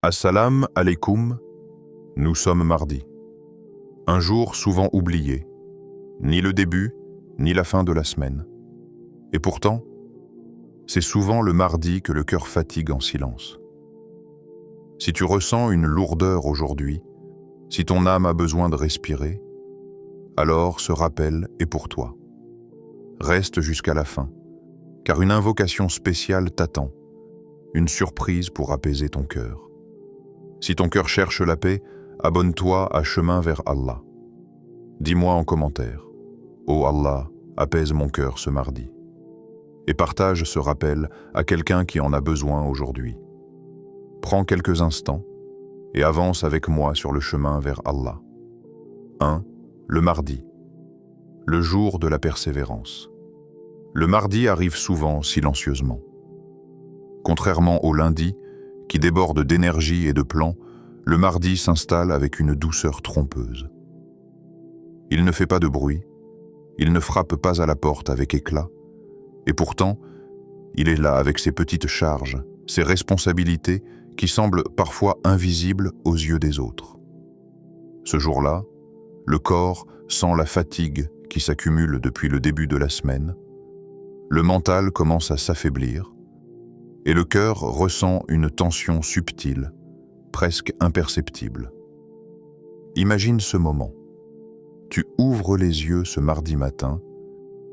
Assalam alaikum, nous sommes mardi. Un jour souvent oublié, ni le début, ni la fin de la semaine. Et pourtant, c'est souvent le mardi que le cœur fatigue en silence. Si tu ressens une lourdeur aujourd'hui, si ton âme a besoin de respirer, alors ce rappel est pour toi. Reste jusqu'à la fin, car une invocation spéciale t'attend, une surprise pour apaiser ton cœur. Si ton cœur cherche la paix, abonne-toi à Chemin vers Allah. Dis-moi en commentaire, « Oh Allah, apaise mon cœur ce mardi » et partage ce rappel à quelqu'un qui en a besoin aujourd'hui. Prends quelques instants et avance avec moi sur le chemin vers Allah. 1. Le mardi, le jour de la persévérance. Le mardi arrive souvent silencieusement. Contrairement au lundi, qui déborde d'énergie et de plans, le mardi s'installe avec une douceur trompeuse. Il ne fait pas de bruit, il ne frappe pas à la porte avec éclat, et pourtant, il est là avec ses petites charges, ses responsabilités qui semblent parfois invisibles aux yeux des autres. Ce jour-là, le corps sent la fatigue qui s'accumule depuis le début de la semaine, le mental commence à s'affaiblir, et le cœur ressent une tension subtile, presque imperceptible. Imagine ce moment. Tu ouvres les yeux ce mardi matin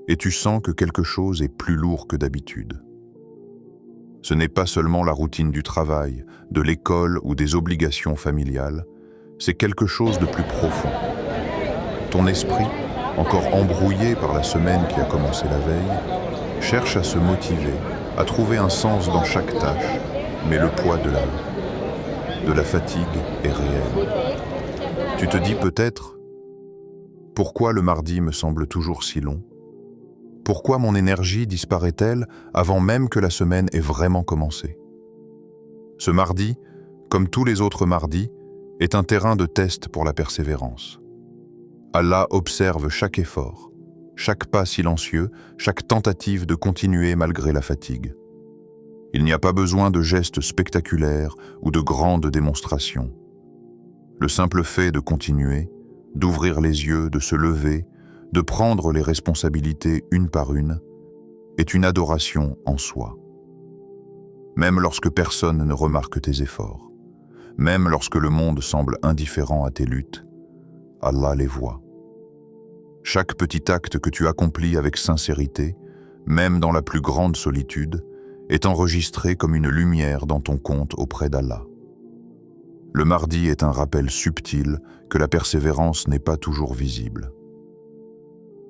et tu sens que quelque chose est plus lourd que d'habitude. Ce n'est pas seulement la routine du travail, de l'école ou des obligations familiales, c'est quelque chose de plus profond. Ton esprit, encore embrouillé par la semaine qui a commencé la veille, cherche à se motiver, à trouver un sens dans chaque tâche, mais le poids de la fatigue est réel. Tu te dis peut-être, pourquoi le mardi me semble toujours si long? Pourquoi mon énergie disparaît-elle avant même que la semaine ait vraiment commencé? Ce mardi, comme tous les autres mardis, est un terrain de test pour la persévérance. Allah observe chaque effort, chaque pas silencieux, chaque tentative de continuer malgré la fatigue. Il n'y a pas besoin de gestes spectaculaires ou de grandes démonstrations. Le simple fait de continuer, d'ouvrir les yeux, de se lever, de prendre les responsabilités une par une, est une adoration en soi. Même lorsque personne ne remarque tes efforts, même lorsque le monde semble indifférent à tes luttes, Allah les voit. Chaque petit acte que tu accomplis avec sincérité, même dans la plus grande solitude, est enregistré comme une lumière dans ton compte auprès d'Allah. Le mardi est un rappel subtil que la persévérance n'est pas toujours visible.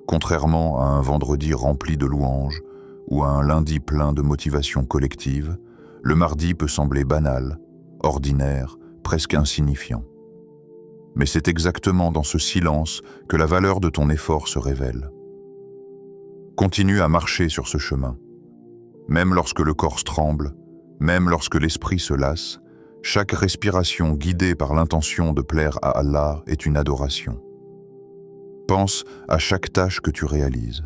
Contrairement à un vendredi rempli de louanges ou à un lundi plein de motivation collective, le mardi peut sembler banal, ordinaire, presque insignifiant. Mais c'est exactement dans ce silence que la valeur de ton effort se révèle. Continue à marcher sur ce chemin. Même lorsque le corps tremble, même lorsque l'esprit se lasse, chaque respiration guidée par l'intention de plaire à Allah est une adoration. Pense à chaque tâche que tu réalises.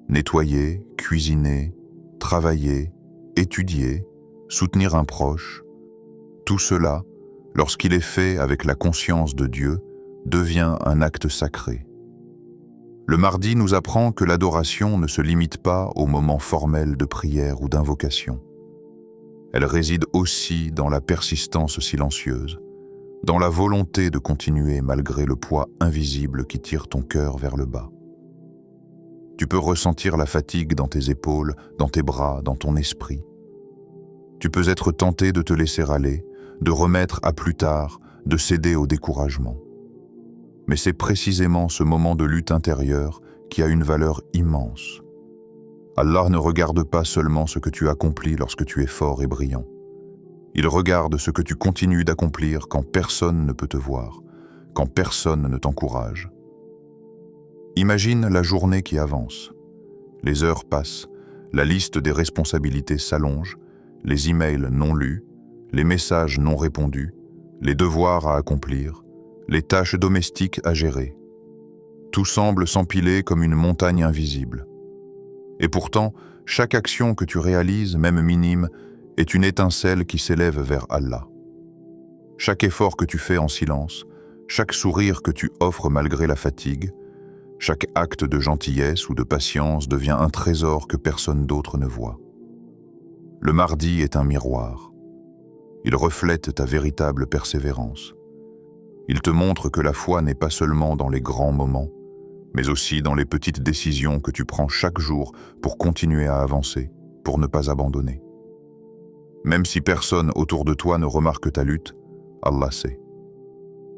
Nettoyer, cuisiner, travailler, étudier, soutenir un proche, tout cela, lorsqu'il est fait avec la conscience de Dieu, devient un acte sacré. Le mardi nous apprend que l'adoration ne se limite pas aux moments formels de prière ou d'invocation. Elle réside aussi dans la persistance silencieuse, dans la volonté de continuer malgré le poids invisible qui tire ton cœur vers le bas. Tu peux ressentir la fatigue dans tes épaules, dans tes bras, dans ton esprit. Tu peux être tenté de te laisser aller, de remettre à plus tard, de céder au découragement. Mais c'est précisément ce moment de lutte intérieure qui a une valeur immense. Allah ne regarde pas seulement ce que tu accomplis lorsque tu es fort et brillant. Il regarde ce que tu continues d'accomplir quand personne ne peut te voir, quand personne ne t'encourage. Imagine la journée qui avance. Les heures passent, la liste des responsabilités s'allonge, les emails non lus, les messages non répondus, les devoirs à accomplir, les tâches domestiques à gérer. Tout semble s'empiler comme une montagne invisible. Et pourtant, chaque action que tu réalises, même minime, est une étincelle qui s'élève vers Allah. Chaque effort que tu fais en silence, chaque sourire que tu offres malgré la fatigue, chaque acte de gentillesse ou de patience devient un trésor que personne d'autre ne voit. Le mardi est un miroir. Il reflète ta véritable persévérance. Il te montre que la foi n'est pas seulement dans les grands moments, mais aussi dans les petites décisions que tu prends chaque jour pour continuer à avancer, pour ne pas abandonner. Même si personne autour de toi ne remarque ta lutte, Allah sait.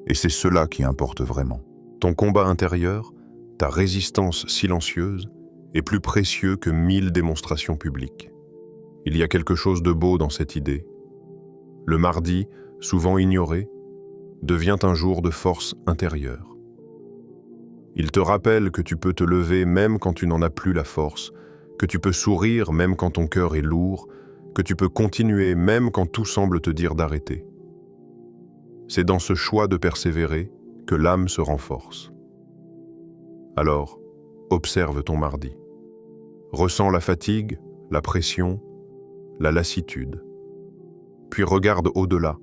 Et c'est cela qui importe vraiment. Ton combat intérieur, ta résistance silencieuse, est plus précieux que 1000 démonstrations publiques. Il y a quelque chose de beau dans cette idée. Le mardi, souvent ignoré, devient un jour de force intérieure. Il te rappelle que tu peux te lever même quand tu n'en as plus la force, que tu peux sourire même quand ton cœur est lourd, que tu peux continuer même quand tout semble te dire d'arrêter. C'est dans ce choix de persévérer que l'âme se renforce. Alors, observe ton mardi. Ressens la fatigue, la pression, la lassitude. Puis regarde au-delà,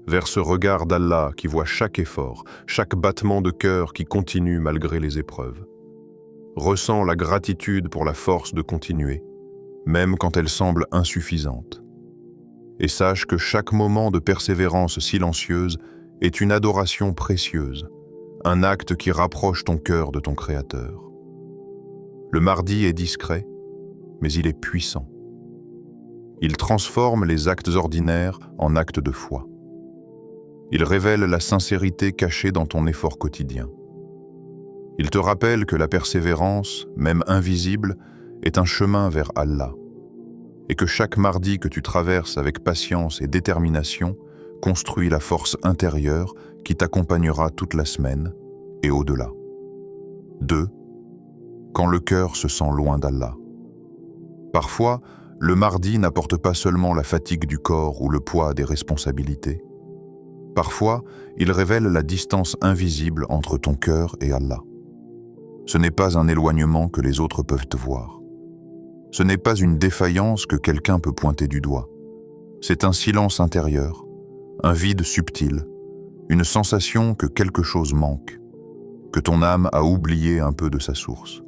vers ce regard d'Allah qui voit chaque effort, chaque battement de cœur qui continue malgré les épreuves. Ressens la gratitude pour la force de continuer, même quand elle semble insuffisante. Et sache que chaque moment de persévérance silencieuse est une adoration précieuse, un acte qui rapproche ton cœur de ton Créateur. Le mardi est discret, mais il est puissant. Il transforme les actes ordinaires en actes de foi. Il révèle la sincérité cachée dans ton effort quotidien. Il te rappelle que la persévérance, même invisible, est un chemin vers Allah, et que chaque mardi que tu traverses avec patience et détermination construit la force intérieure qui t'accompagnera toute la semaine et au-delà. 2. Quand le cœur se sent loin d'Allah. Parfois, le mardi n'apporte pas seulement la fatigue du corps ou le poids des responsabilités. Parfois, il révèle la distance invisible entre ton cœur et Allah. Ce n'est pas un éloignement que les autres peuvent te voir. Ce n'est pas une défaillance que quelqu'un peut pointer du doigt. C'est un silence intérieur, un vide subtil, une sensation que quelque chose manque, que ton âme a oublié un peu de sa source.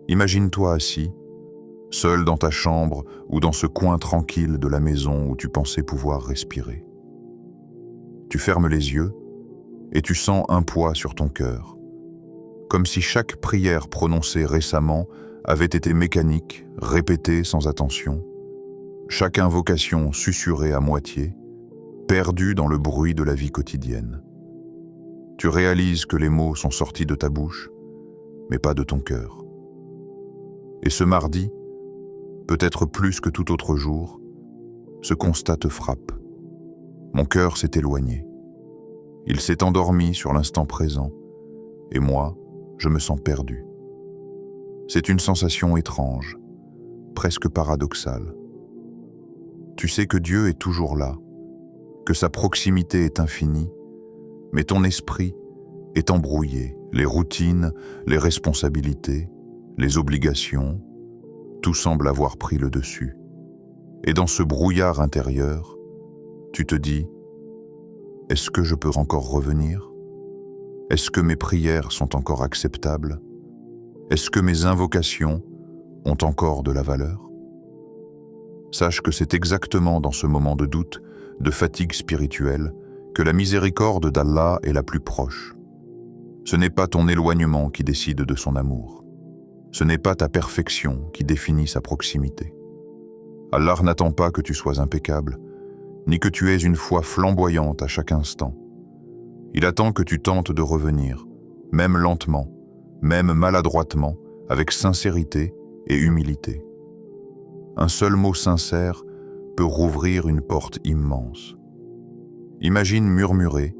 Imagine-toi assis, seul dans ta chambre ou dans ce coin tranquille de la maison où tu pensais pouvoir respirer. Tu fermes les yeux et tu sens un poids sur ton cœur, comme si chaque prière prononcée récemment avait été mécanique, répétée sans attention, chaque invocation susurrée à moitié, perdue dans le bruit de la vie quotidienne. Tu réalises que les mots sont sortis de ta bouche, mais pas de ton cœur. Et ce mardi, peut-être plus que tout autre jour, ce constat te frappe. Mon cœur s'est éloigné. Il s'est endormi sur l'instant présent, et moi, je me sens perdu. C'est une sensation étrange, presque paradoxale. Tu sais que Dieu est toujours là, que sa proximité est infinie, mais ton esprit est embrouillé, les routines, les responsabilités, les obligations, tout semble avoir pris le dessus. Et dans ce brouillard intérieur, tu te dis, est-ce que je peux encore revenir? Est-ce que mes prières sont encore acceptables? Est-ce que mes invocations ont encore de la valeur? Sache que c'est exactement dans ce moment de doute, de fatigue spirituelle, que la miséricorde d'Allah est la plus proche. Ce n'est pas ton éloignement qui décide de son amour. Ce n'est pas ta perfection qui définit sa proximité. Allah n'attend pas que tu sois impeccable, ni que tu aies une foi flamboyante à chaque instant. Il attend que tu tentes de revenir, même lentement, même maladroitement, avec sincérité et humilité. Un seul mot sincère peut rouvrir une porte immense. Imagine murmurer,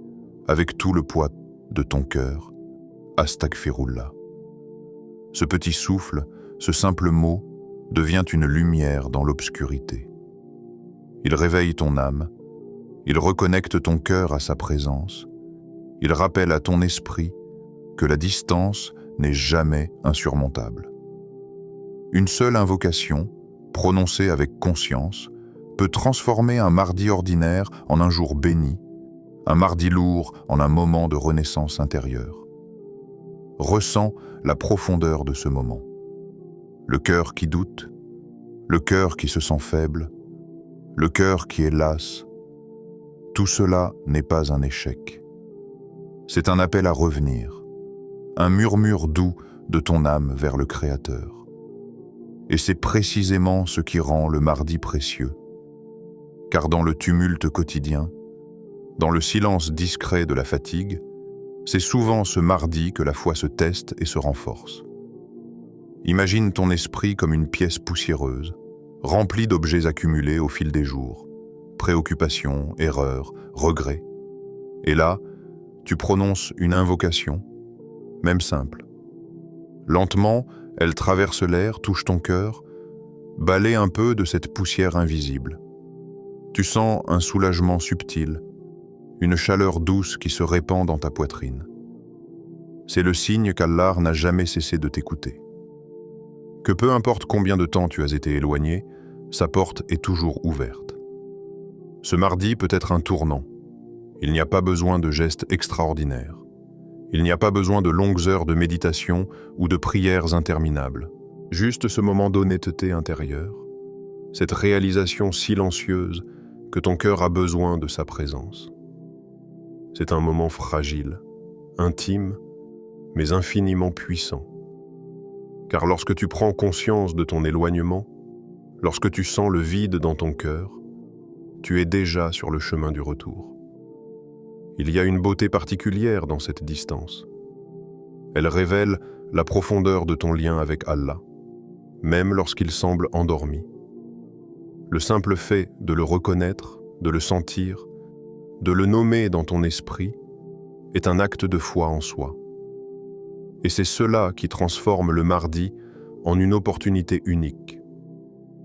avec tout le poids de ton cœur, « Astaghfirullah ». Ce petit souffle, ce simple mot, devient une lumière dans l'obscurité. Il réveille ton âme, il reconnecte ton cœur à sa présence, il rappelle à ton esprit que la distance n'est jamais insurmontable. Une seule invocation, prononcée avec conscience, peut transformer un mardi ordinaire en un jour béni, un mardi lourd en un moment de renaissance intérieure. Ressens la profondeur de ce moment. Le cœur qui doute, le cœur qui se sent faible, le cœur qui est las. Tout cela n'est pas un échec. C'est un appel à revenir, un murmure doux de ton âme vers le Créateur. Et c'est précisément ce qui rend le mardi précieux. Car dans le tumulte quotidien, dans le silence discret de la fatigue, c'est souvent ce mardi que la foi se teste et se renforce. Imagine ton esprit comme une pièce poussiéreuse, remplie d'objets accumulés au fil des jours, préoccupations, erreurs, regrets. Et là, tu prononces une invocation, même simple. Lentement, elle traverse l'air, touche ton cœur, balaie un peu de cette poussière invisible. Tu sens un soulagement subtil, une chaleur douce qui se répand dans ta poitrine. C'est le signe qu'Allah n'a jamais cessé de t'écouter. Que peu importe combien de temps tu as été éloigné, sa porte est toujours ouverte. Ce mardi peut être un tournant. Il n'y a pas besoin de gestes extraordinaires. Il n'y a pas besoin de longues heures de méditation ou de prières interminables. Juste ce moment d'honnêteté intérieure, cette réalisation silencieuse que ton cœur a besoin de sa présence. C'est un moment fragile, intime, mais infiniment puissant. Car lorsque tu prends conscience de ton éloignement, lorsque tu sens le vide dans ton cœur, tu es déjà sur le chemin du retour. Il y a une beauté particulière dans cette distance. Elle révèle la profondeur de ton lien avec Allah, même lorsqu'il semble endormi. Le simple fait de le reconnaître, de le sentir, de le nommer dans ton esprit, est un acte de foi en soi. Et c'est cela qui transforme le mardi en une opportunité unique.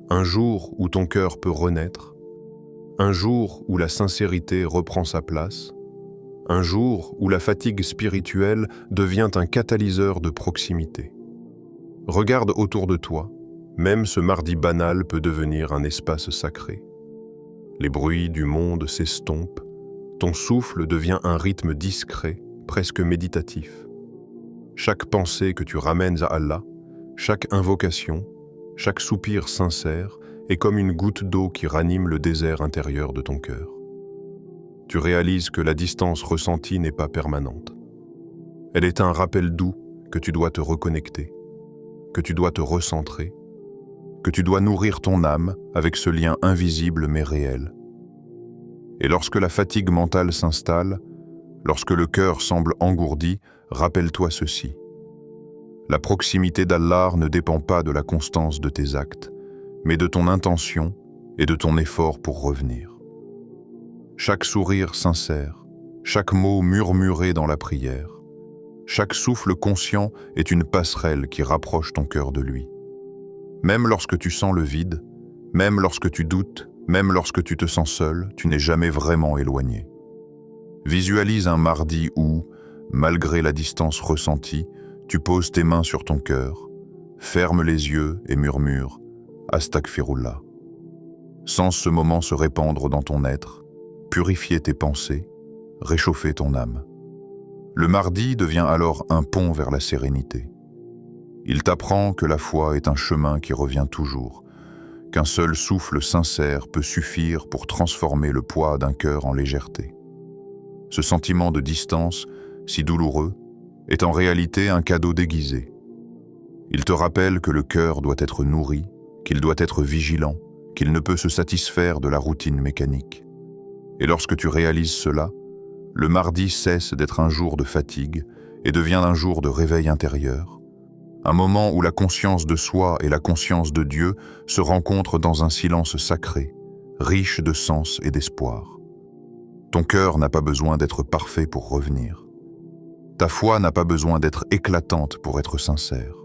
Un jour où ton cœur peut renaître, un jour où la sincérité reprend sa place, un jour où la fatigue spirituelle devient un catalyseur de proximité. Regarde autour de toi, même ce mardi banal peut devenir un espace sacré. Les bruits du monde s'estompent, ton souffle devient un rythme discret, presque méditatif. Chaque pensée que tu ramènes à Allah, chaque invocation, chaque soupir sincère est comme une goutte d'eau qui ranime le désert intérieur de ton cœur. Tu réalises que la distance ressentie n'est pas permanente. Elle est un rappel doux que tu dois te reconnecter, que tu dois te recentrer, que tu dois nourrir ton âme avec ce lien invisible mais réel. Et lorsque la fatigue mentale s'installe, lorsque le cœur semble engourdi, rappelle-toi ceci. La proximité d'Allah ne dépend pas de la constance de tes actes, mais de ton intention et de ton effort pour revenir. Chaque sourire sincère, chaque mot murmuré dans la prière, chaque souffle conscient est une passerelle qui rapproche ton cœur de lui. Même lorsque tu sens le vide, même lorsque tu doutes, même lorsque tu te sens seul, tu n'es jamais vraiment éloigné. Visualise un mardi où, malgré la distance ressentie, tu poses tes mains sur ton cœur, ferme les yeux et murmure « Astaghfirullah ». Sens ce moment se répandre dans ton être, purifier tes pensées, réchauffer ton âme. Le mardi devient alors un pont vers la sérénité. Il t'apprend que la foi est un chemin qui revient toujours, qu'un seul souffle sincère peut suffire pour transformer le poids d'un cœur en légèreté. Ce sentiment de distance, si douloureux, est en réalité un cadeau déguisé. Il te rappelle que le cœur doit être nourri, qu'il doit être vigilant, qu'il ne peut se satisfaire de la routine mécanique. Et lorsque tu réalises cela, le mardi cesse d'être un jour de fatigue et devient un jour de réveil intérieur, un moment où la conscience de soi et la conscience de Dieu se rencontrent dans un silence sacré, riche de sens et d'espoir. Ton cœur n'a pas besoin d'être parfait pour revenir. Ta foi n'a pas besoin d'être éclatante pour être sincère.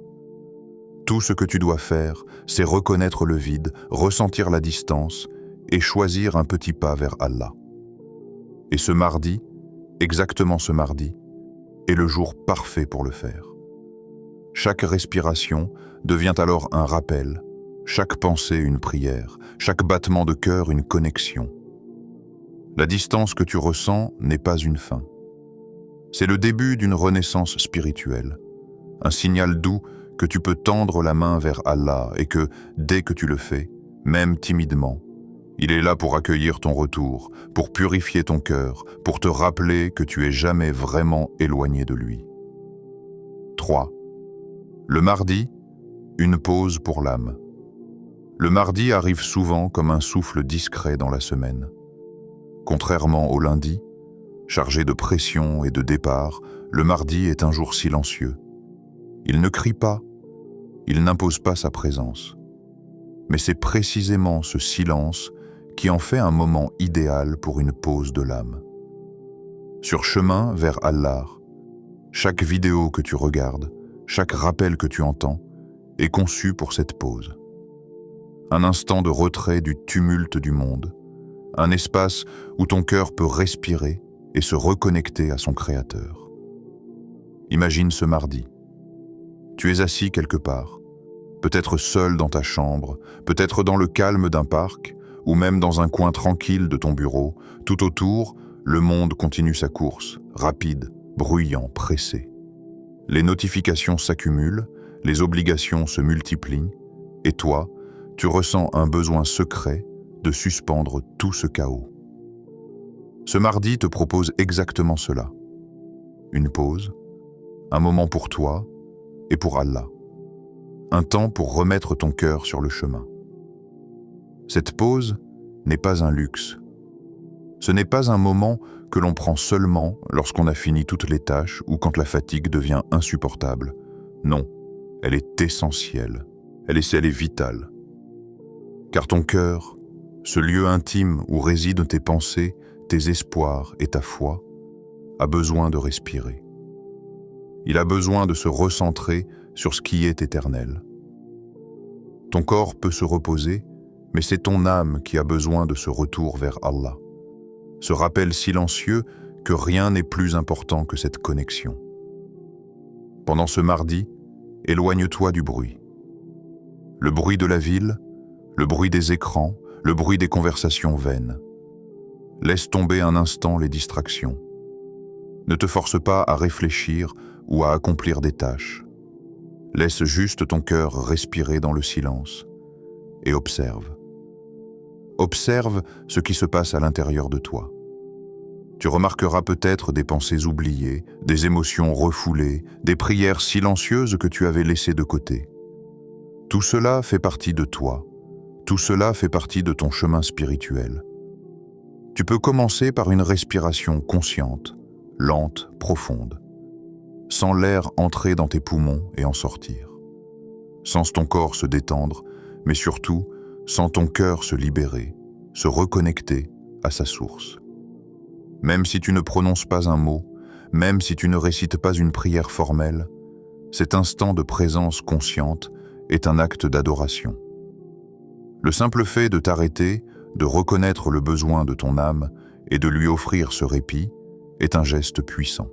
Tout ce que tu dois faire, c'est reconnaître le vide, ressentir la distance et choisir un petit pas vers Allah. Et ce mardi, exactement ce mardi, est le jour parfait pour le faire. Chaque respiration devient alors un rappel, Chaque pensée une prière, chaque battement de cœur une connexion. La distance que tu ressens n'est pas une fin. C'est le début d'une renaissance spirituelle, un signal doux que tu peux tendre la main vers Allah et que, dès que tu le fais, même timidement, il est là pour accueillir ton retour, pour purifier ton cœur, pour te rappeler que tu es jamais vraiment éloigné de lui. 3. Le mardi, une pause pour l'âme. Le mardi arrive souvent comme un souffle discret dans la semaine. Contrairement au lundi, chargé de pression et de départ, le mardi est un jour silencieux. Il ne crie pas, il n'impose pas sa présence. Mais c'est précisément ce silence qui en fait un moment idéal pour une pause de l'âme. Sur chemin vers Allah, chaque vidéo que tu regardes, chaque rappel que tu entends, est conçu pour cette pause. Un instant de retrait du tumulte du monde, un espace où ton cœur peut respirer et se reconnecter à son Créateur. Imagine ce mardi. Tu es assis quelque part, peut-être seul dans ta chambre, peut-être dans le calme d'un parc, ou même dans un coin tranquille de ton bureau. Tout autour, le monde continue sa course, rapide, bruyant, pressé. Les notifications s'accumulent, les obligations se multiplient, et toi, tu ressens un besoin secret de suspendre tout ce chaos. Ce mardi te propose exactement cela. Une pause, un moment pour toi et pour Allah. Un temps pour remettre ton cœur sur le chemin. Cette pause n'est pas un luxe. Ce n'est pas un moment que l'on prend seulement lorsqu'on a fini toutes les tâches ou quand la fatigue devient insupportable. Non, elle est essentielle. Elle est vitale. Car ton cœur, ce lieu intime où résident tes pensées, tes espoirs et ta foi, a besoin de respirer. Il a besoin de se recentrer sur ce qui est éternel. Ton corps peut se reposer, mais c'est ton âme qui a besoin de ce retour vers Allah. Ce rappel silencieux que rien n'est plus important que cette connexion. Pendant ce mardi, éloigne-toi du bruit. Le bruit de la ville, le bruit des écrans, le bruit des conversations vaines. Laisse tomber un instant les distractions. Ne te force pas à réfléchir ou à accomplir des tâches. Laisse juste ton cœur respirer dans le silence et observe. Observe ce qui se passe à l'intérieur de toi. Tu remarqueras peut-être des pensées oubliées, des émotions refoulées, des prières silencieuses que tu avais laissées de côté. Tout cela fait partie de toi. Tout cela fait partie de ton chemin spirituel. Tu peux commencer par une respiration consciente, lente, profonde. Sens l'air entrer dans tes poumons et en sortir. Sens ton corps se détendre, mais surtout, sens ton cœur se libérer, se reconnecter à sa source. Même si tu ne prononces pas un mot, même si tu ne récites pas une prière formelle, cet instant de présence consciente est un acte d'adoration. Le simple fait de t'arrêter, de reconnaître le besoin de ton âme et de lui offrir ce répit est un geste puissant.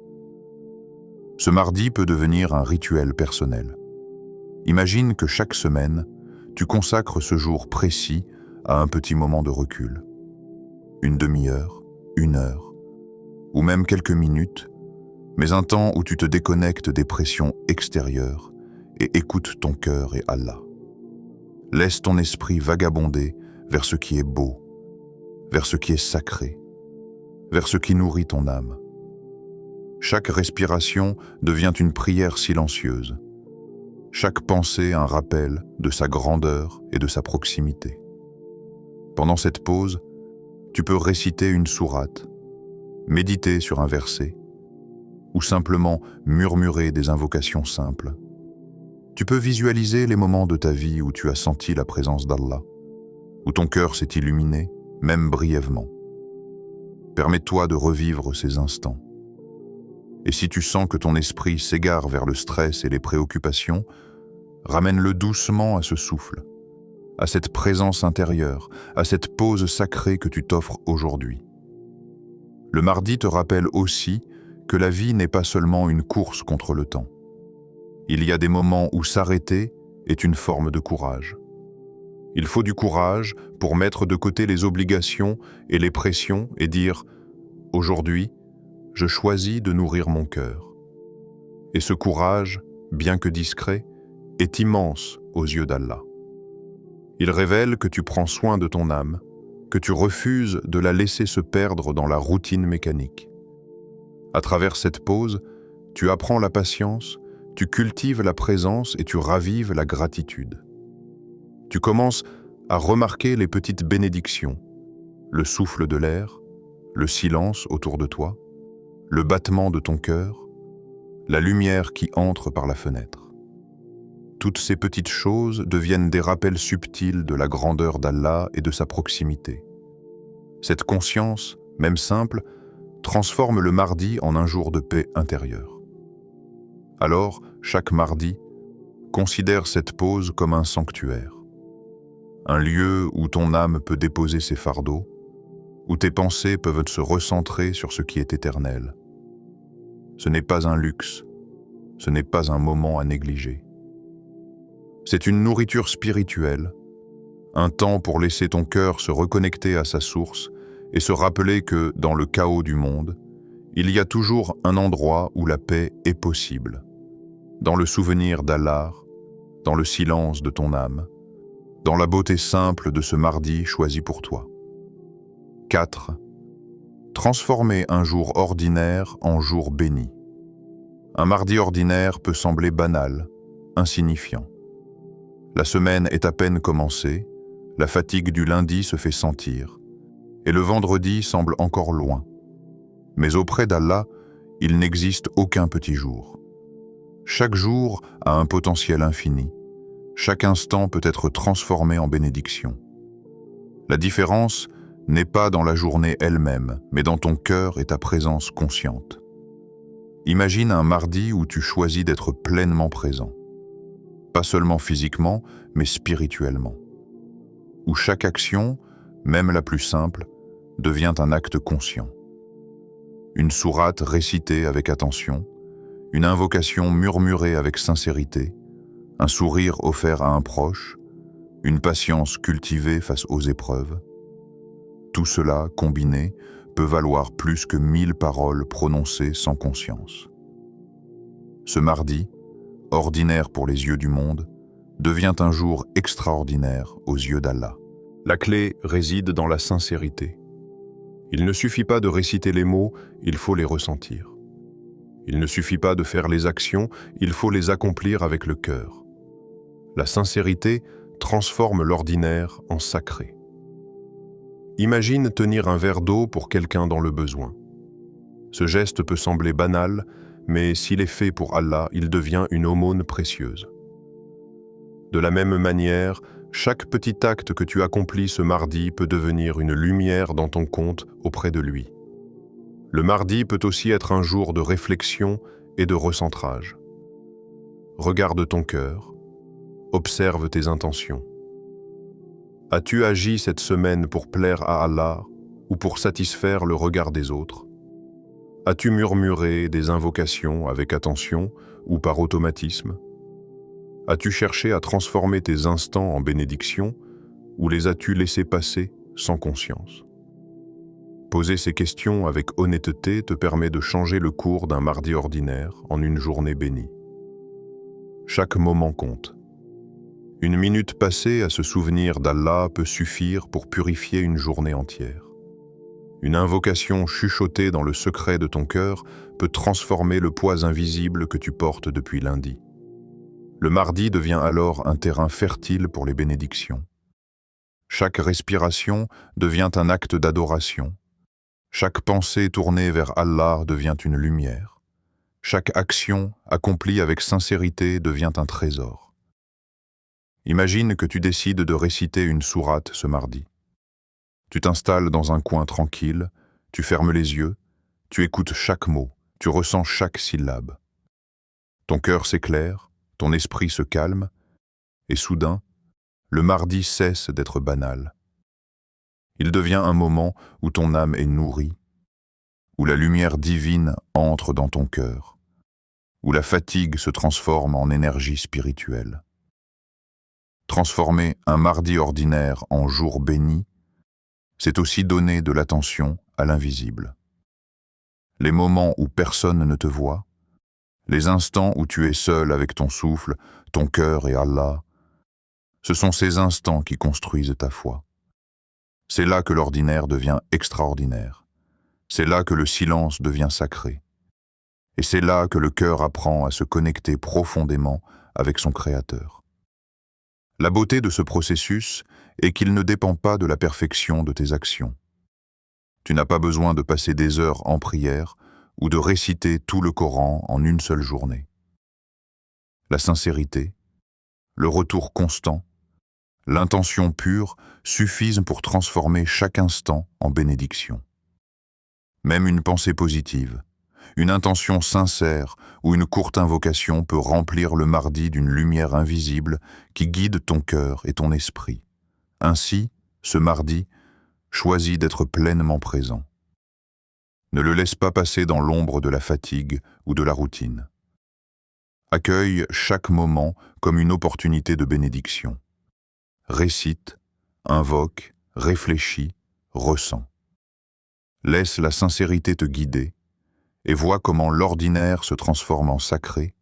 Ce mardi peut devenir un rituel personnel. Imagine que chaque semaine, tu consacres ce jour précis à un petit moment de recul. Une demi-heure, 1 heure, ou même quelques minutes, mais un temps où tu te déconnectes des pressions extérieures et écoutes ton cœur et Allah. Laisse ton esprit vagabonder vers ce qui est beau, vers ce qui est sacré, vers ce qui nourrit ton âme. Chaque respiration devient une prière silencieuse. Chaque pensée un rappel de sa grandeur et de sa proximité. Pendant cette pause, tu peux réciter une sourate, méditer sur un verset, ou simplement murmurer des invocations simples. Tu peux visualiser les moments de ta vie où tu as senti la présence d'Allah, où ton cœur s'est illuminé, même brièvement. Permets-toi de revivre ces instants. Et si tu sens que ton esprit s'égare vers le stress et les préoccupations, ramène-le doucement à ce souffle, à cette présence intérieure, à cette pause sacrée que tu t'offres aujourd'hui. Le mardi te rappelle aussi que la vie n'est pas seulement une course contre le temps. Il y a des moments où s'arrêter est une forme de courage. Il faut du courage pour mettre de côté les obligations et les pressions et dire « Aujourd'hui, je choisis de nourrir mon cœur ». Et ce courage, bien que discret, est immense aux yeux d'Allah. Il révèle que tu prends soin de ton âme, que tu refuses de la laisser se perdre dans la routine mécanique. À travers cette pause, tu apprends la patience, tu cultives la présence et tu ravives la gratitude. Tu commences à remarquer les petites bénédictions, le souffle de l'air, le silence autour de toi, le battement de ton cœur, la lumière qui entre par la fenêtre. Toutes ces petites choses deviennent des rappels subtils de la grandeur d'Allah et de sa proximité. Cette conscience, même simple, transforme le mardi en un jour de paix intérieure. Alors, chaque mardi, considère cette pause comme un sanctuaire. Un lieu où ton âme peut déposer ses fardeaux, où tes pensées peuvent se recentrer sur ce qui est éternel. Ce n'est pas un luxe, ce n'est pas un moment à négliger. C'est une nourriture spirituelle, un temps pour laisser ton cœur se reconnecter à sa source et se rappeler que, dans le chaos du monde, il y a toujours un endroit où la paix est possible. Dans le souvenir d'Allah, dans le silence de ton âme, dans la beauté simple de ce mardi choisi pour toi. 4. Transformer un jour ordinaire en jour béni. Un mardi ordinaire peut sembler banal, insignifiant. La semaine est à peine commencée, la fatigue du lundi se fait sentir, et le vendredi semble encore loin. Mais auprès d'Allah, il n'existe aucun petit jour. Chaque jour a un potentiel infini. Chaque instant peut être transformé en bénédiction. La différence n'est pas dans la journée elle-même, mais dans ton cœur et ta présence consciente. Imagine un mardi où tu choisis d'être pleinement présent. Pas seulement physiquement, mais spirituellement. Où chaque action, même la plus simple, devient un acte conscient. Une sourate récitée avec attention, une invocation murmurée avec sincérité, un sourire offert à un proche, une patience cultivée face aux épreuves. Tout cela, combiné, peut valoir plus que 1000 paroles prononcées sans conscience. Ce mardi, ordinaire pour les yeux du monde, devient un jour extraordinaire aux yeux d'Allah. La clé réside dans la sincérité. Il ne suffit pas de réciter les mots, il faut les ressentir. Il ne suffit pas de faire les actions, il faut les accomplir avec le cœur. La sincérité transforme l'ordinaire en sacré. Imagine tenir un verre d'eau pour quelqu'un dans le besoin. Ce geste peut sembler banal, mais s'il est fait pour Allah, il devient une aumône précieuse. De la même manière, chaque petit acte que tu accomplis ce mardi peut devenir une lumière dans ton compte auprès de lui. Le mardi peut aussi être un jour de réflexion et de recentrage. Regarde ton cœur, observe tes intentions. As-tu agi cette semaine pour plaire à Allah ou pour satisfaire le regard des autres? As-tu murmuré des invocations avec attention ou par automatisme? As-tu cherché à transformer tes instants en bénédictions ou les as-tu laissés passer sans conscience? Poser ces questions avec honnêteté te permet de changer le cours d'un mardi ordinaire en une journée bénie. Chaque moment compte. Une minute passée à se souvenir d'Allah peut suffire pour purifier une journée entière. Une invocation chuchotée dans le secret de ton cœur peut transformer le poids invisible que tu portes depuis lundi. Le mardi devient alors un terrain fertile pour les bénédictions. Chaque respiration devient un acte d'adoration. Chaque pensée tournée vers Allah devient une lumière. Chaque action accomplie avec sincérité devient un trésor. Imagine que tu décides de réciter une sourate ce mardi. Tu t'installes dans un coin tranquille, tu fermes les yeux, tu écoutes chaque mot, tu ressens chaque syllabe. Ton cœur s'éclaire, ton esprit se calme, et soudain, le mardi cesse d'être banal. Il devient un moment où ton âme est nourrie, où la lumière divine entre dans ton cœur, où la fatigue se transforme en énergie spirituelle. Transformer un mardi ordinaire en jour béni, c'est aussi donner de l'attention à l'invisible. Les moments où personne ne te voit, les instants où tu es seul avec ton souffle, ton cœur et Allah, ce sont ces instants qui construisent ta foi. C'est là que l'ordinaire devient extraordinaire. C'est là que le silence devient sacré. Et c'est là que le cœur apprend à se connecter profondément avec son Créateur. La beauté de ce processus est qu'il ne dépend pas de la perfection de tes actions. Tu n'as pas besoin de passer des heures en prière ou de réciter tout le Coran en une seule journée. La sincérité, le retour constant, l'intention pure suffisent pour transformer chaque instant en bénédiction. Même une pensée positive, une intention sincère ou une courte invocation peut remplir le mardi d'une lumière invisible qui guide ton cœur et ton esprit. Ainsi, ce mardi, choisis d'être pleinement présent. Ne le laisse pas passer dans l'ombre de la fatigue ou de la routine. Accueille chaque moment comme une opportunité de bénédiction. Récite, invoque, réfléchis, ressens. Laisse la sincérité te guider et vois comment l'ordinaire se transforme en sacré,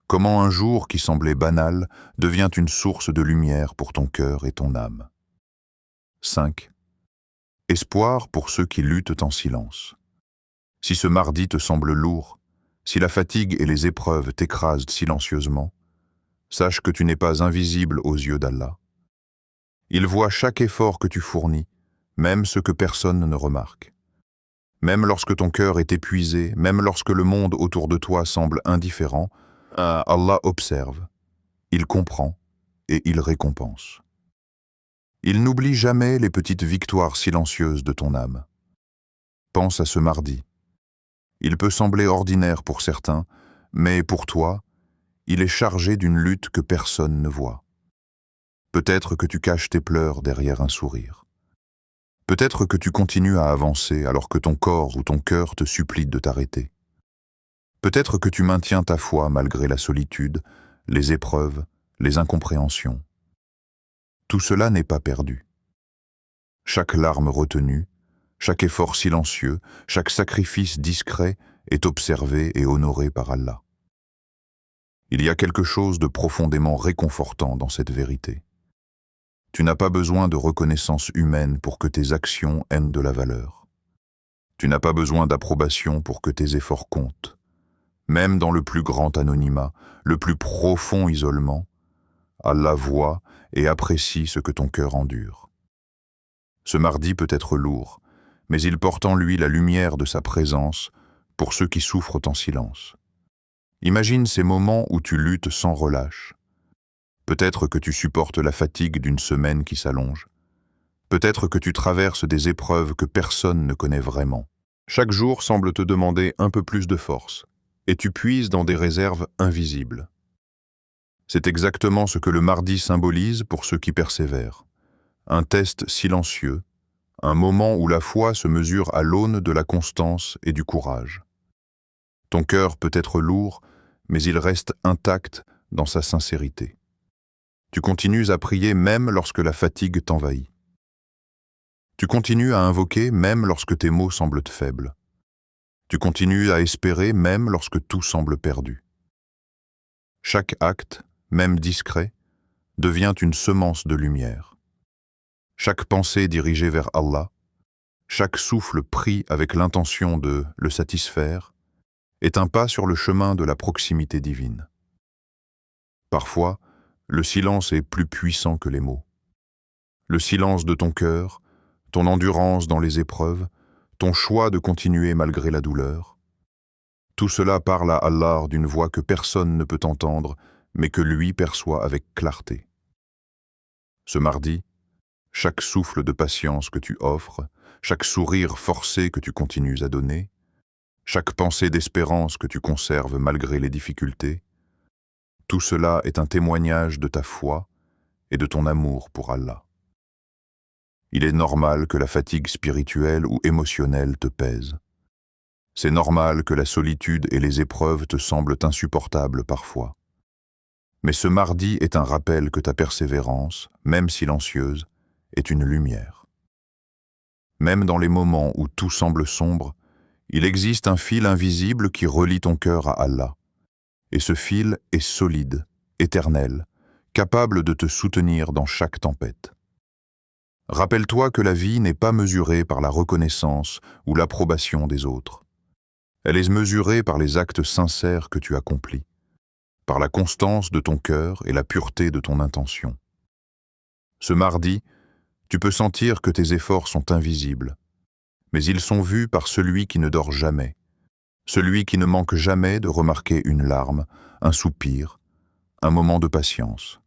comment un jour qui semblait banal devient une source de lumière pour ton cœur et ton âme. 5. Espoir pour ceux qui luttent en silence. Si ce mardi te semble lourd, si la fatigue et les épreuves t'écrasent silencieusement, sache que tu n'es pas invisible aux yeux d'Allah. Il voit chaque effort que tu fournis, même ce que personne ne remarque. Même lorsque ton cœur est épuisé, même lorsque le monde autour de toi semble indifférent, Allah observe, il comprend et il récompense. Il n'oublie jamais les petites victoires silencieuses de ton âme. Pense à ce mardi. Il peut sembler ordinaire pour certains, mais pour toi, il est chargé d'une lutte que personne ne voit. Peut-être que tu caches tes pleurs derrière un sourire. Peut-être que tu continues à avancer alors que ton corps ou ton cœur te supplie de t'arrêter. Peut-être que tu maintiens ta foi malgré la solitude, les épreuves, les incompréhensions. Tout cela n'est pas perdu. Chaque larme retenue, chaque effort silencieux, chaque sacrifice discret est observé et honoré par Allah. Il y a quelque chose de profondément réconfortant dans cette vérité. Tu n'as pas besoin de reconnaissance humaine pour que tes actions aient de la valeur. Tu n'as pas besoin d'approbation pour que tes efforts comptent. Même dans le plus grand anonymat, le plus profond isolement, Allah voit et apprécie ce que ton cœur endure. Ce mardi peut être lourd, mais il porte en lui la lumière de sa présence pour ceux qui souffrent en silence. Imagine ces moments où tu luttes sans relâche. Peut-être que tu supportes la fatigue d'une semaine qui s'allonge. Peut-être que tu traverses des épreuves que personne ne connaît vraiment. Chaque jour semble te demander un peu plus de force, et tu puises dans des réserves invisibles. C'est exactement ce que le mardi symbolise pour ceux qui persévèrent. Un test silencieux, un moment où la foi se mesure à l'aune de la constance et du courage. Ton cœur peut être lourd, mais il reste intact dans sa sincérité. Tu continues à prier même lorsque la fatigue t'envahit. Tu continues à invoquer même lorsque tes mots semblent faibles. Tu continues à espérer même lorsque tout semble perdu. Chaque acte, même discret, devient une semence de lumière. Chaque pensée dirigée vers Allah, chaque souffle pris avec l'intention de le satisfaire, est un pas sur le chemin de la proximité divine. Parfois, le silence est plus puissant que les mots. Le silence de ton cœur, ton endurance dans les épreuves, ton choix de continuer malgré la douleur, tout cela parle à Allah d'une voix que personne ne peut entendre, mais que lui perçoit avec clarté. Ce mardi, chaque souffle de patience que tu offres, chaque sourire forcé que tu continues à donner, chaque pensée d'espérance que tu conserves malgré les difficultés, tout cela est un témoignage de ta foi et de ton amour pour Allah. Il est normal que la fatigue spirituelle ou émotionnelle te pèse. C'est normal que la solitude et les épreuves te semblent insupportables parfois. Mais ce mardi est un rappel que ta persévérance, même silencieuse, est une lumière. Même dans les moments où tout semble sombre, il existe un fil invisible qui relie ton cœur à Allah. Et ce fil est solide, éternel, capable de te soutenir dans chaque tempête. Rappelle-toi que la vie n'est pas mesurée par la reconnaissance ou l'approbation des autres. Elle est mesurée par les actes sincères que tu accomplis, par la constance de ton cœur et la pureté de ton intention. Ce mardi, tu peux sentir que tes efforts sont invisibles, mais ils sont vus par celui qui ne dort jamais, celui qui ne manque jamais de remarquer une larme, un soupir, un moment de patience.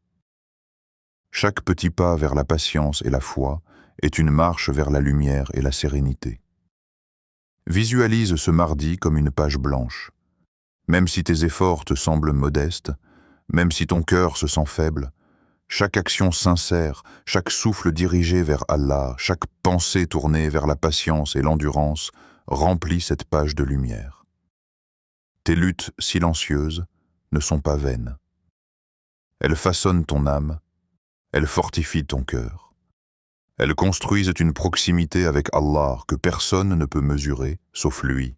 Chaque petit pas vers la patience et la foi est une marche vers la lumière et la sérénité. Visualise ce mardi comme une page blanche. Même si tes efforts te semblent modestes, même si ton cœur se sent faible, chaque action sincère, chaque souffle dirigé vers Allah, chaque pensée tournée vers la patience et l'endurance remplit cette page de lumière. Tes luttes silencieuses ne sont pas vaines. Elles façonnent ton âme, elles fortifient ton cœur. Elles construisent une proximité avec Allah que personne ne peut mesurer, sauf lui.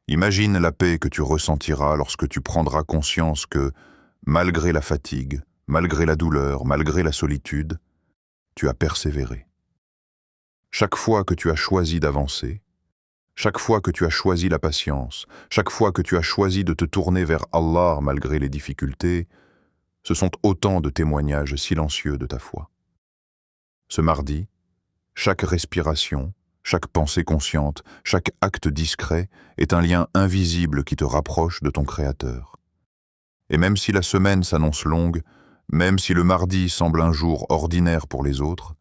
Imagine la paix que tu ressentiras lorsque tu prendras conscience que, malgré la fatigue, malgré la douleur, malgré la solitude, tu as persévéré. Chaque fois que tu as choisi d'avancer, chaque fois que tu as choisi la patience, chaque fois que tu as choisi de te tourner vers Allah malgré les difficultés, ce sont autant de témoignages silencieux de ta foi. Ce mardi, chaque respiration, chaque pensée consciente, chaque acte discret est un lien invisible qui te rapproche de ton Créateur. Et même si la semaine s'annonce longue, même si le mardi semble un jour ordinaire pour les autres,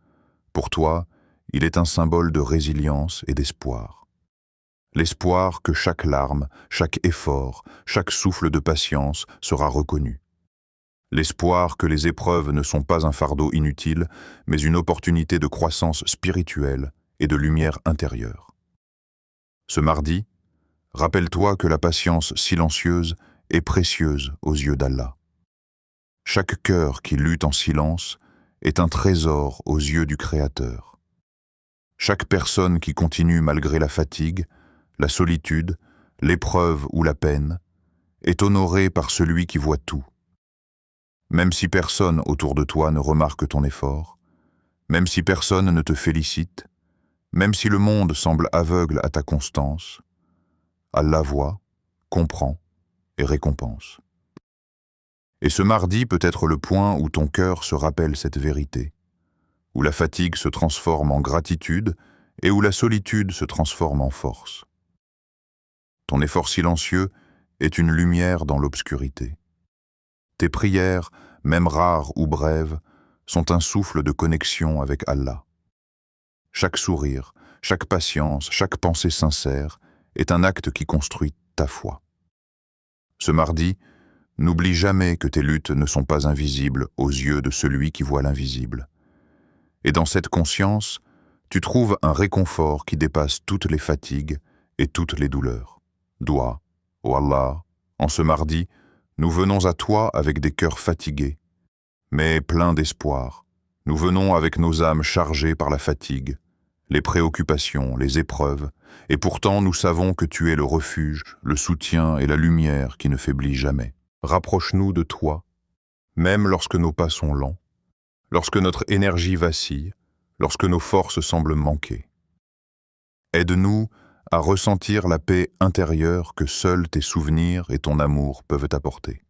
pour toi, il est un symbole de résilience et d'espoir. L'espoir que chaque larme, chaque effort, chaque souffle de patience sera reconnu. L'espoir que les épreuves ne sont pas un fardeau inutile, mais une opportunité de croissance spirituelle et de lumière intérieure. Ce mardi, rappelle-toi que la patience silencieuse est précieuse aux yeux d'Allah. Chaque cœur qui lutte en silence est un trésor aux yeux du Créateur. Chaque personne qui continue malgré la fatigue, la solitude, l'épreuve ou la peine est honorée par celui qui voit tout. Même si personne autour de toi ne remarque ton effort, même si personne ne te félicite, même si le monde semble aveugle à ta constance, Allah voit, comprend et récompense. Et ce mardi peut être le point où ton cœur se rappelle cette vérité, où la fatigue se transforme en gratitude et où la solitude se transforme en force. Ton effort silencieux est une lumière dans l'obscurité. Tes prières, même rares ou brèves, sont un souffle de connexion avec Allah. Chaque sourire, chaque patience, chaque pensée sincère est un acte qui construit ta foi. Ce mardi, n'oublie jamais que tes luttes ne sont pas invisibles aux yeux de celui qui voit l'invisible. Et dans cette conscience, tu trouves un réconfort qui dépasse toutes les fatigues et toutes les douleurs. Doua, ô Allah, en ce mardi, nous venons à toi avec des cœurs fatigués, mais pleins d'espoir. Nous venons avec nos âmes chargées par la fatigue, les préoccupations, les épreuves, et pourtant nous savons que tu es le refuge, le soutien et la lumière qui ne faiblit jamais. Rapproche-nous de toi, même lorsque nos pas sont lents, lorsque notre énergie vacille, lorsque nos forces semblent manquer. Aide-nous à ressentir la paix intérieure que seuls tes souvenirs et ton amour peuvent apporter.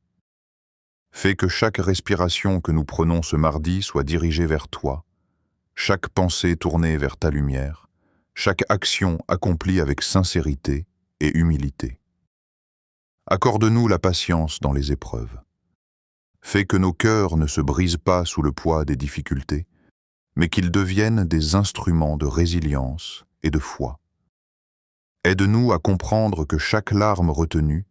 Fais que chaque respiration que nous prenons ce mardi soit dirigée vers toi, chaque pensée tournée vers ta lumière, chaque action accomplie avec sincérité et humilité. Accorde-nous la patience dans les épreuves. Fais que nos cœurs ne se brisent pas sous le poids des difficultés, mais qu'ils deviennent des instruments de résilience et de foi. Aide-nous à comprendre que chaque larme retenue,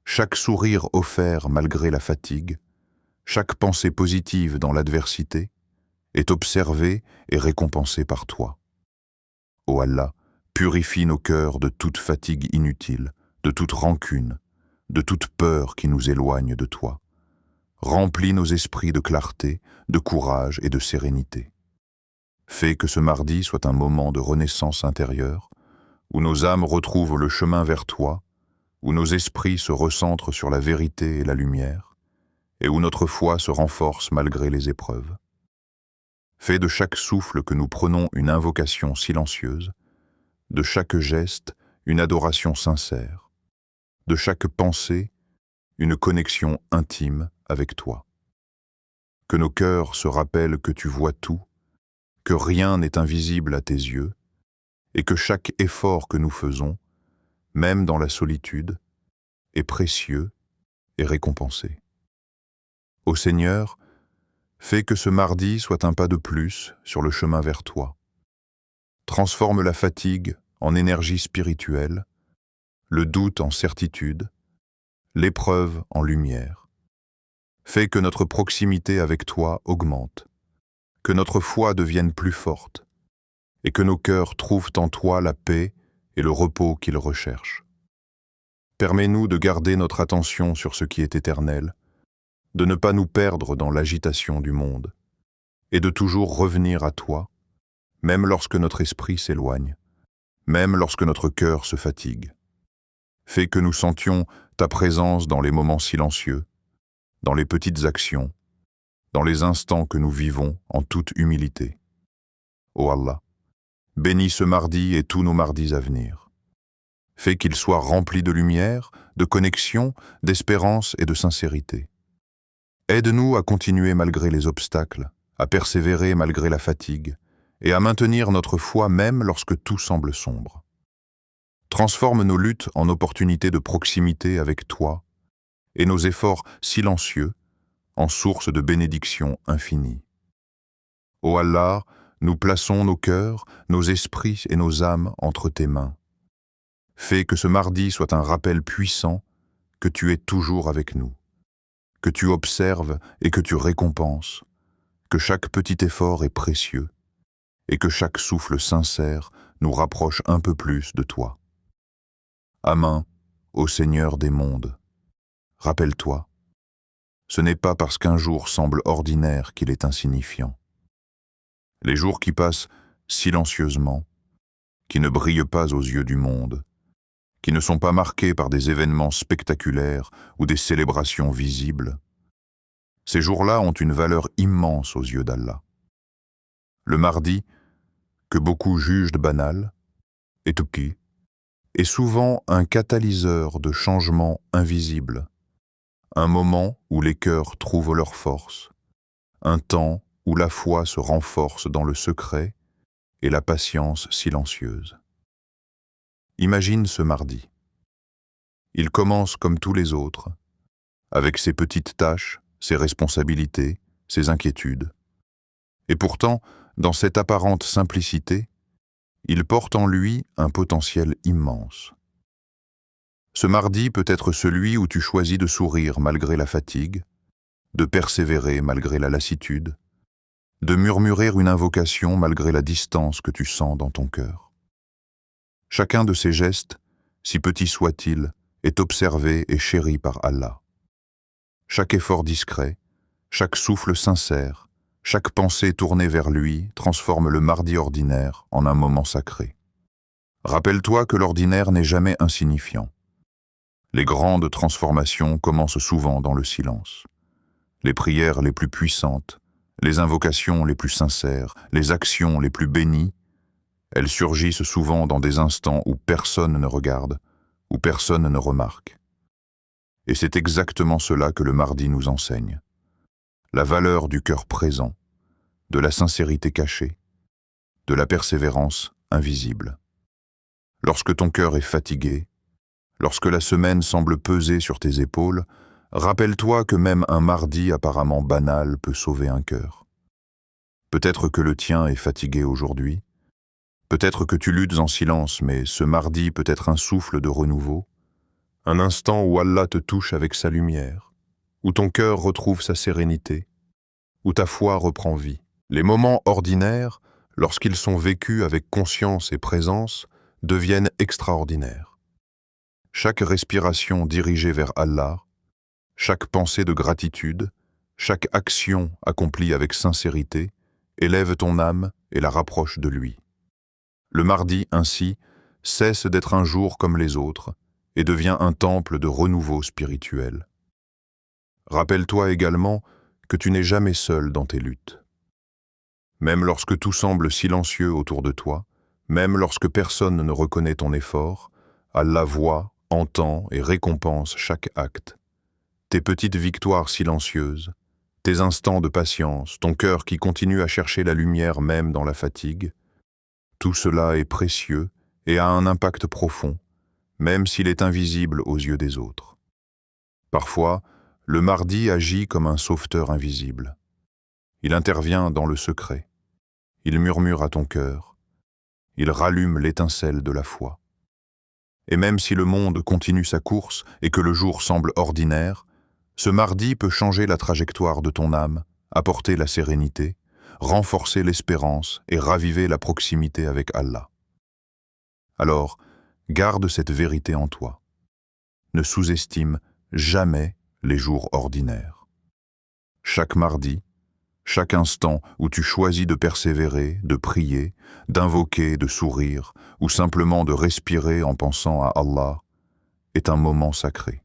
chaque sourire offert malgré la fatigue, chaque pensée positive dans l'adversité est observée et récompensée par toi. Ô Allah, purifie nos cœurs de toute fatigue inutile, de toute rancune, de toute peur qui nous éloigne de toi. remplis nos esprits de clarté, de courage et de sérénité. Fais que ce mardi soit un moment de renaissance intérieure, où nos âmes retrouvent le chemin vers toi, où nos esprits se recentrent sur la vérité et la lumière, et où notre foi se renforce malgré les épreuves. Fais de chaque souffle que nous prenons une invocation silencieuse, de chaque geste une adoration sincère, de chaque pensée une connexion intime avec toi. Que nos cœurs se rappellent que tu vois tout, que rien n'est invisible à tes yeux, et que chaque effort que nous faisons, même dans la solitude, est précieux et récompensé. Ô Seigneur, fais que ce mardi soit un pas de plus sur le chemin vers toi. Transforme la fatigue en énergie spirituelle, le doute en certitude, l'épreuve en lumière. Fais que notre proximité avec toi augmente, que notre foi devienne plus forte, et que nos cœurs trouvent en toi la paix et le repos qu'ils recherchent. Permets-nous de garder notre attention sur ce qui est éternel, de ne pas nous perdre dans l'agitation du monde, et de toujours revenir à toi, même lorsque notre esprit s'éloigne, même lorsque notre cœur se fatigue. Fais que nous sentions ta présence dans les moments silencieux, dans les petites actions, dans les instants que nous vivons en toute humilité. Ô Allah, bénis ce mardi et tous nos mardis à venir. Fais qu'il soit rempli de lumière, de connexion, d'espérance et de sincérité. Aide-nous à continuer malgré les obstacles, à persévérer malgré la fatigue, et à maintenir notre foi même lorsque tout semble sombre. Transforme nos luttes en opportunités de proximité avec toi, et nos efforts silencieux en source de bénédiction infinie. Ô Allah, nous plaçons nos cœurs, nos esprits et nos âmes entre tes mains. Fais que ce mardi soit un rappel puissant que tu es toujours avec nous, que tu observes et que tu récompenses, que chaque petit effort est précieux et que chaque souffle sincère nous rapproche un peu plus de toi. Amen, ô Seigneur des mondes. Rappelle-toi, ce n'est pas parce qu'un jour semble ordinaire qu'il est insignifiant. Les jours qui passent silencieusement, qui ne brillent pas aux yeux du monde, qui ne sont pas marqués par des événements spectaculaires ou des célébrations visibles, ces jours-là ont une valeur immense aux yeux d'Allah. Le mardi, que beaucoup jugent banal, est souvent un catalyseur de changements invisibles, un moment où les cœurs trouvent leur force, un temps où la foi se renforce dans le secret et la patience silencieuse. Imagine ce mardi. Il commence comme tous les autres, avec ses petites tâches, ses responsabilités, ses inquiétudes. Et pourtant, dans cette apparente simplicité, il porte en lui un potentiel immense. Ce mardi peut être celui où tu choisis de sourire malgré la fatigue, de persévérer malgré la lassitude, de murmurer une invocation malgré la distance que tu sens dans ton cœur. Chacun de ces gestes, si petit soit-il, est observé et chéri par Allah. Chaque effort discret, chaque souffle sincère, chaque pensée tournée vers lui transforme le mardi ordinaire en un moment sacré. Rappelle-toi que l'ordinaire n'est jamais insignifiant. Les grandes transformations commencent souvent dans le silence. Les prières les plus puissantes, les invocations les plus sincères, les actions les plus bénies, elles surgissent souvent dans des instants où personne ne regarde, où personne ne remarque. Et c'est exactement cela que le mardi nous enseigne. La valeur du cœur présent, de la sincérité cachée, de la persévérance invisible. Lorsque ton cœur est fatigué, lorsque la semaine semble peser sur tes épaules, rappelle-toi que même un mardi apparemment banal peut sauver un cœur. Peut-être que le tien est fatigué aujourd'hui, peut-être que tu luttes en silence, mais ce mardi peut être un souffle de renouveau, un instant où Allah te touche avec sa lumière, où ton cœur retrouve sa sérénité, où ta foi reprend vie. Les moments ordinaires, lorsqu'ils sont vécus avec conscience et présence, deviennent extraordinaires. Chaque respiration dirigée vers Allah, chaque pensée de gratitude, Chaque action accomplie avec sincérité élève ton âme et la rapproche de lui. Le mardi, ainsi, cesse d'être un jour comme les autres et devient un temple de renouveau spirituel. Rappelle-toi également que tu n'es jamais seul dans tes luttes. Même lorsque tout semble silencieux autour de toi, même lorsque personne ne reconnaît ton effort, Allah voit, entend et récompense chaque acte. Tes petites victoires silencieuses, tes instants de patience, ton cœur qui continue à chercher la lumière même dans la fatigue, tout cela est précieux et a un impact profond, même s'il est invisible aux yeux des autres. Parfois, le mardi agit comme un sauveteur invisible. Il intervient dans le secret. Il murmure à ton cœur. Il rallume l'étincelle de la foi. Et même si le monde continue sa course et que le jour semble ordinaire, ce mardi peut changer la trajectoire de ton âme, apporter la sérénité, renforcer l'espérance et raviver la proximité avec Allah. Alors, garde cette vérité en toi. Ne sous-estime jamais les jours ordinaires. Chaque mardi, chaque instant où tu choisis de persévérer, de prier, d'invoquer, de sourire, ou simplement de respirer en pensant à Allah, est un moment sacré.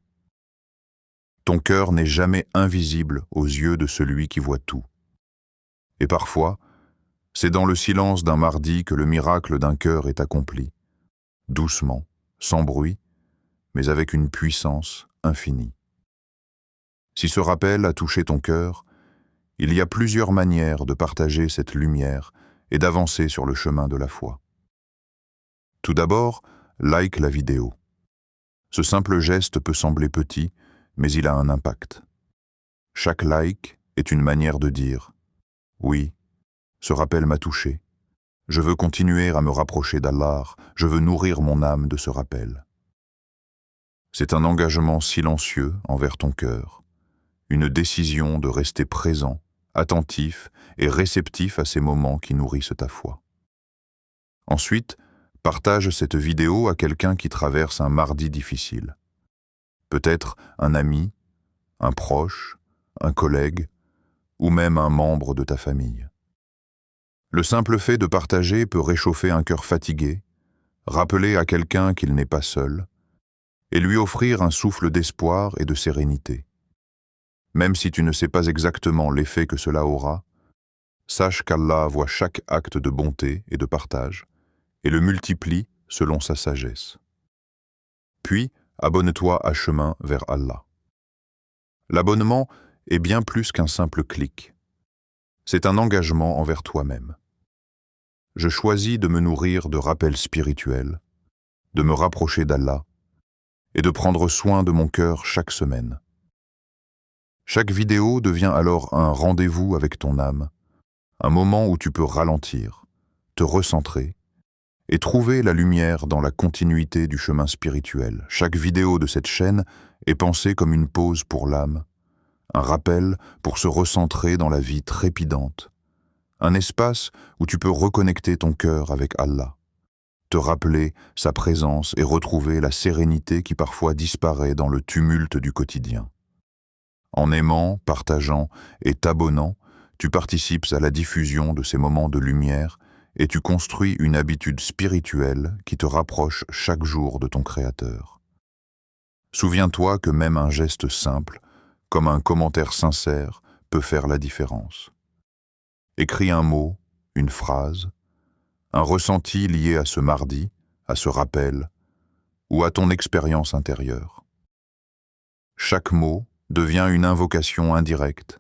Ton cœur n'est jamais invisible aux yeux de celui qui voit tout. Et parfois, c'est dans le silence d'un mardi que le miracle d'un cœur est accompli, doucement, sans bruit, mais avec une puissance infinie. Si ce rappel a touché ton cœur, il y a plusieurs manières de partager cette lumière et d'avancer sur le chemin de la foi. Tout d'abord, like la vidéo. Ce simple geste peut sembler petit, mais il a un impact. Chaque like est une manière de dire « Oui, ce rappel m'a touché. Je veux continuer à me rapprocher d'Allah, je veux nourrir mon âme de ce rappel. » C'est un engagement silencieux envers ton cœur, une décision de rester présent, attentif et réceptif à ces moments qui nourrissent ta foi. Ensuite, partage cette vidéo à quelqu'un qui traverse un mardi difficile. Peut-être un ami, un proche, un collègue, ou même un membre de ta famille. Le simple fait de partager peut réchauffer un cœur fatigué, rappeler à quelqu'un qu'il n'est pas seul, et lui offrir un souffle d'espoir et de sérénité. Même si tu ne sais pas exactement l'effet que cela aura, sache qu'Allah voit chaque acte de bonté et de partage, et le multiplie selon sa sagesse. Puis, abonne-toi à Chemin vers Allah. L'abonnement est bien plus qu'un simple clic. C'est un engagement envers toi-même. Je choisis de me nourrir de rappels spirituels, de me rapprocher d'Allah et de prendre soin de mon cœur chaque semaine. Chaque vidéo devient alors un rendez-vous avec ton âme, un moment où tu peux ralentir, te recentrer et trouver la lumière dans la continuité du chemin spirituel. Chaque vidéo de cette chaîne est pensée comme une pause pour l'âme, un rappel pour se recentrer dans la vie trépidante, un espace où tu peux reconnecter ton cœur avec Allah, te rappeler sa présence et retrouver la sérénité qui parfois disparaît dans le tumulte du quotidien. En aimant, partageant et t'abonnant, tu participes à la diffusion de ces moments de lumière et tu construis une habitude spirituelle qui te rapproche chaque jour de ton Créateur. Souviens-toi que même un geste simple, comme un commentaire sincère, peut faire la différence. Écris un mot, une phrase, un ressenti lié à ce mardi, à ce rappel, ou à ton expérience intérieure. Chaque mot devient une invocation indirecte,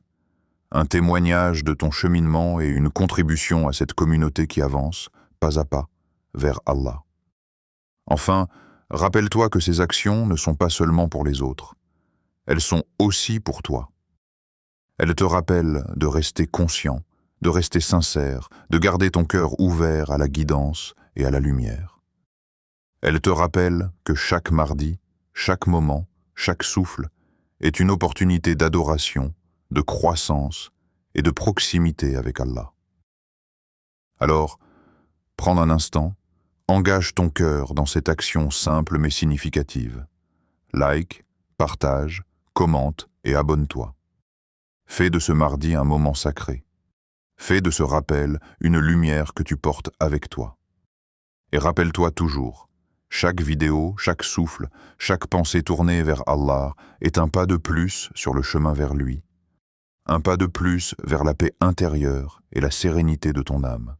un témoignage de ton cheminement et une contribution à cette communauté qui avance, pas à pas, vers Allah. Enfin, rappelle-toi que ces actions ne sont pas seulement pour les autres, elles sont aussi pour toi. Elles te rappellent de rester conscient, de rester sincère, de garder ton cœur ouvert à la guidance et à la lumière. Elles te rappellent que chaque mardi, chaque moment, chaque souffle est une opportunité d'adoration, de croissance et de proximité avec Allah. Alors, prends un instant, engage ton cœur dans cette action simple mais significative. Like, partage, commente et abonne-toi. Fais de ce mardi un moment sacré. Fais de ce rappel une lumière que tu portes avec toi. Et rappelle-toi toujours, chaque vidéo, chaque souffle, chaque pensée tournée vers Allah est un pas de plus sur le chemin vers lui, un pas de plus vers la paix intérieure et la sérénité de ton âme.